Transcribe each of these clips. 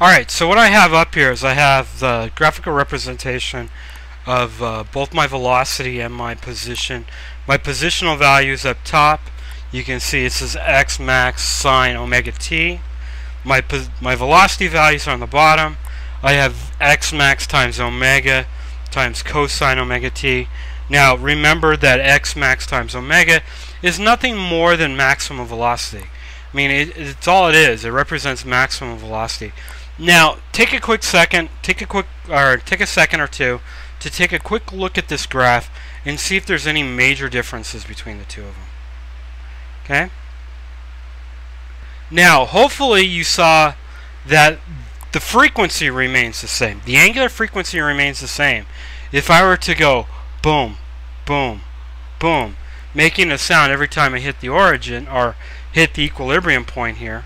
Alright, so what I have up here is I have the graphical representation of both my velocity and my position. My positional values up top, you can see it says x max sine omega t. My velocity values are on the bottom. I have x max times omega times cosine omega t. Now remember that x max times omega is nothing more than maximum velocity. I mean, it's all it is. It represents maximum velocity. Now, take a second or two to take a quick look at this graph and see if there's any major differences between the two of them. Okay? Now, hopefully you saw that the frequency remains the same. The angular frequency remains the same. If I were to go boom, boom, boom, making a sound every time I hit the origin or hit the equilibrium point here,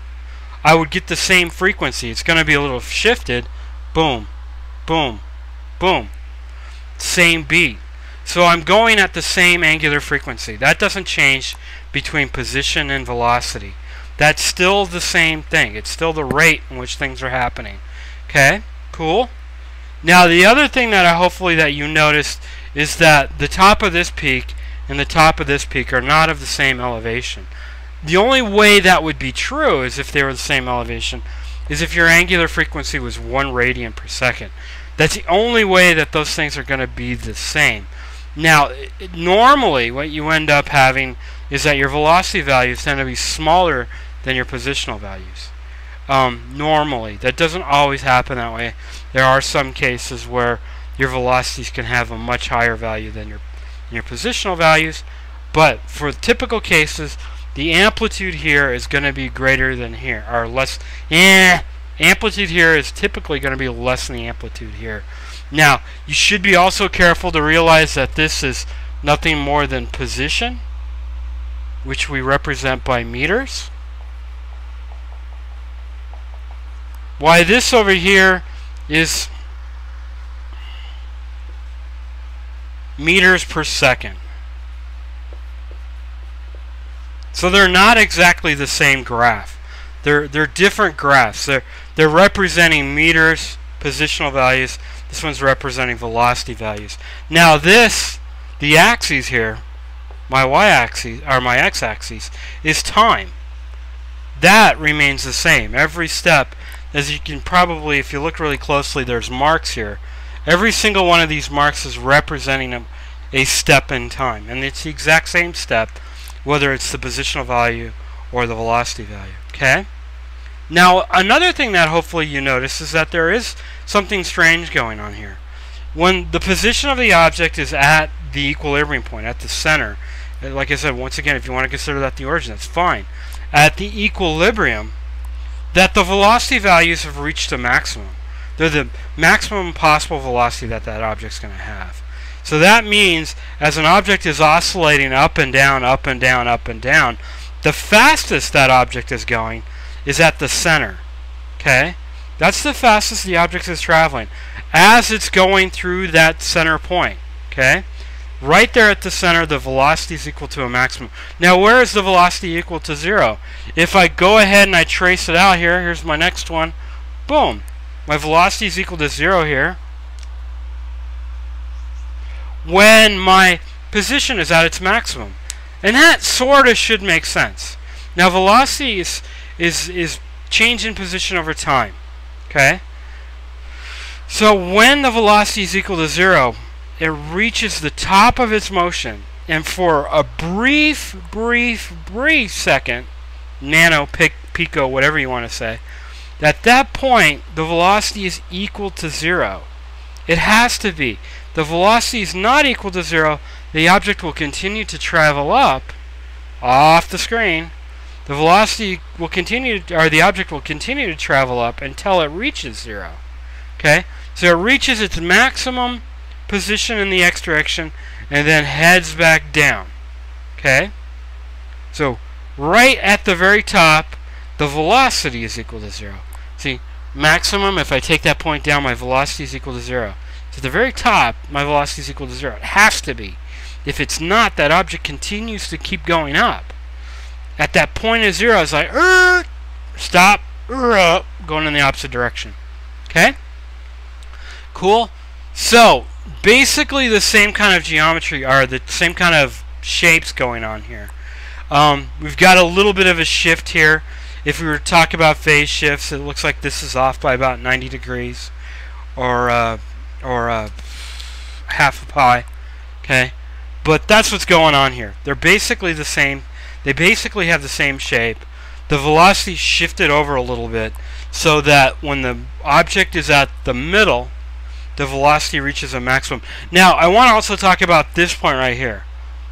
I would get the same frequency. It's going to be a little shifted. Boom, boom, boom. Same beat. So I'm going at the same angular frequency. That doesn't change between position and velocity. That's still the same thing. It's still the rate in which things are happening. Okay? Cool? Now the other thing that hopefully that you noticed is that the top of this peak and the top of this peak are not of the same elevation. The only way that would be true is if they were the same elevation, is if your angular frequency was 1 radian per second. That's the only way that those things are going to be the same. Now, normally what you end up having is that your velocity values tend to be smaller than your positional values. Normally. That doesn't always happen that way. There are some cases where your velocities can have a much higher value than your positional values, but for typical cases, the amplitude here is going to be greater than here, or less. Amplitude here is typically going to be less than the amplitude here. Now, you should be also careful to realize that this is nothing more than position, which we represent by meters. Why this over here is meters per second. So they're not exactly the same graph. They're different graphs. They're representing meters, positional values. This one's representing velocity values. Now this, the axes here, my y-axis or my x-axis is time. That remains the same. Every step, as you can probably, if you look really closely, there's marks here. Every single one of these marks is representing a step in time, and it's the exact same step, whether it's the positional value or the velocity value. Okay? Now, another thing that hopefully you notice is that there is something strange going on here. When the position of the object is at the equilibrium point, at the center, like I said, once again, if you want to consider that the origin, that's fine. At the equilibrium, that the velocity values have reached a maximum. They're the maximum possible velocity that that object's going to have. So that means as an object is oscillating up and down, up and down, up and down, the fastest that object is going is at the center. Okay? That's the fastest the object is traveling as it's going through that center point. Okay? Right there at the center, the velocity is equal to a maximum. Now, where is the velocity equal to 0? If I go ahead and I trace it out here, here's my next one. Boom. My velocity is equal to 0 here when my position is at its maximum. And that sort of should make sense. Now, velocity is change in position over time. Okay? So when the velocity is equal to 0, it reaches the top of its motion, and for a brief second, nano, pico, whatever you want to say, at that point, the velocity is equal to 0. It has to be. The velocity is not equal to 0, the object will continue to travel up off the screen. The velocity will continue, or the object will continue to travel up until it reaches 0. Okay? So it reaches its maximum position in the x direction and then heads back down. Okay? So right at the very top, the velocity is equal to 0. See, maximum, if I take that point down, my velocity is equal to 0. So at the very top, my velocity is equal to 0. It has to be. If it's not, that object continues to keep going up. At that point of 0, it's like, stop, up, going in the opposite direction. Okay? Cool. So, basically the same kind of geometry, or the same kind of shapes going on here. We've got a little bit of a shift here. If we were to talk about phase shifts, it looks like this is off by about 90 degrees, or half a pi. Okay, but that's what's going on here. They're basically the same. They basically have the same shape. The velocity shifted over a little bit so that when the object is at the middle, the velocity reaches a maximum. Now, I want to also talk about this point right here,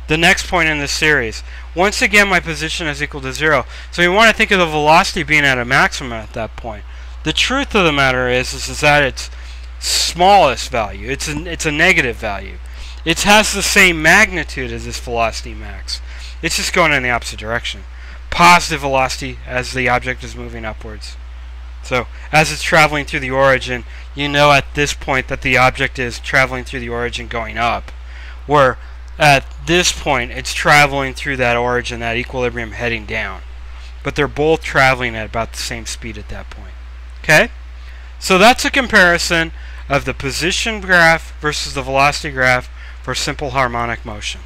the next point in this series. Once again, my position is equal to 0. So you want to think of the velocity being at a maximum at that point. The truth of the matter is that its smallest value, it's a negative value. It has the same magnitude as this velocity max. It's just going in the opposite direction. Positive velocity as the object is moving upwards. So as it's traveling through the origin, you know at this point that the object is traveling through the origin going up, where at this point it's traveling through that origin, that equilibrium, heading down. But they're both traveling at about the same speed at that point. Okay? So that's a comparison of the position graph versus the velocity graph for simple harmonic motion.